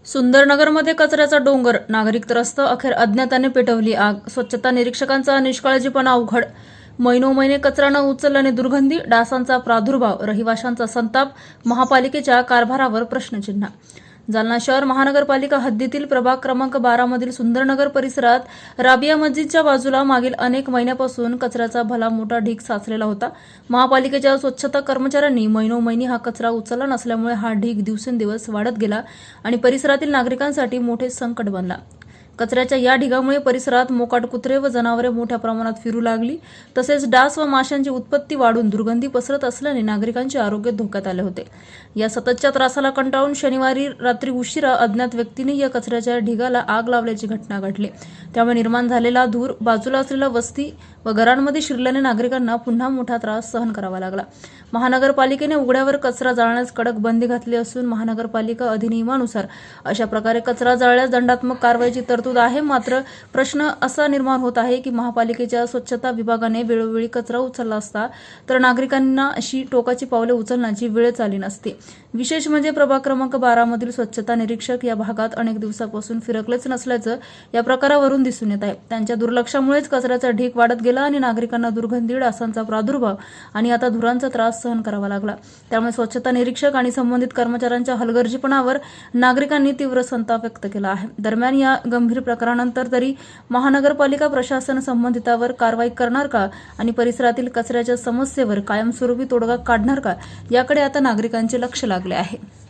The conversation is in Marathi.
सुंदरनगरमध्ये कचऱ्याचा डोंगर, नागरिक त्रस्त, अखेर अज्ञाताने पेटवली आग. स्वच्छता निरीक्षकांचा निष्काळजीपणा अवघड. महिनोमहिने कचरा न उचलल्याने दुर्गंधी, डासांचा प्रादुर्भाव, रहिवाशांचा संताप, महापालिकेच्या कारभारावर प्रश्नचिन्ह. जालना शहर महानगरपालिका हद्दीतील प्रभाग क्रमांक 12 मधील सुंदरनगर परिसरात राबिया मस्जिदच्या बाजूला मागील अनेक महिन्यापासून कचऱ्याचा भला मोठा ढीग साचलेला होता. महापालिकेच्या स्वच्छता कर्मचाऱ्यांनी महिनोमहिनी हा कचरा उचलला नसल्यामुळे हा ढीग दिवसेंदिवस वाढत गेला आणि परिसरातील नागरिकांसाठी मोठे संकट बनला. कचऱ्याच्या या ढिगामुळे परिसरात मोकाट कुत्रे व जनावरे मोठ्या प्रमाणात फिरू लागली. तसेच डास व माशांची उत्पत्ती वाढून दुर्गंधी पसरत असल्याने नागरिकांचे आरोग्य धोक्यात आले होते. या सततच्या त्रासाला कंटाळून शनिवारी रात्री उशिरा अज्ञात व्यक्तीने या कचऱ्याच्या ढिगाला आग लावल्याची घटना घडली. त्यामुळे निर्माण झालेला धूर बाजूला असलेल्या वस्ती व घरांमध्ये शिरल्याने नागरिकांना पुन्हा मोठा त्रास सहन करावा लागला. महानगरपालिकेने उघड्यावर कचरा जाळण्यास कडक बंदी घातली असून महानगरपालिका अधिनियमानुसार अशा प्रकारे कचरा जाळल्यास दंडात्मक कारवाईची तरतूद आहे. मात्र प्रश्न असा निर्माण होत आहे की महापालिकेच्या स्वच्छता विभागाने वेळोवेळी कचरा उचलला असता तर नागरिकांना अशी टोकाची पावले उचलण्याची वेळच आली नसती. विशेष म्हणजे प्रभाग क्रमांक 12 मधील स्वच्छता निरीक्षक या भागात अनेक दिवसापासून फिरकलेच नसल्याचं या प्रकारावरून दिसून येत आहे. त्यांच्या दुर्लक्षामुळेच कचऱ्याचा ढीग वाढत गेला आणि नागरिकांना दुर्गंधी, डासांचा प्रादुर्भाव आणि आता धुरांचा त्रास सहन करावा लागला. त्यामुळे स्वच्छता निरीक्षक आणि संबंधित कर्मचाऱ्यांच्या हलगर्जीपणावर नागरिकांनी तीव्र संताप व्यक्त केला आहे. दरम्यान या गंभीर प्रकारानंतर तरी महानगरपालिका प्रशासन संबंधितावर कारवाई करणार का आणि परिसरातील कचऱ्याच्या समस्येवर कायमस्वरूपी तोडगा काढणार का याकडे आता नागरिकांचे लक्ष लागले आहे.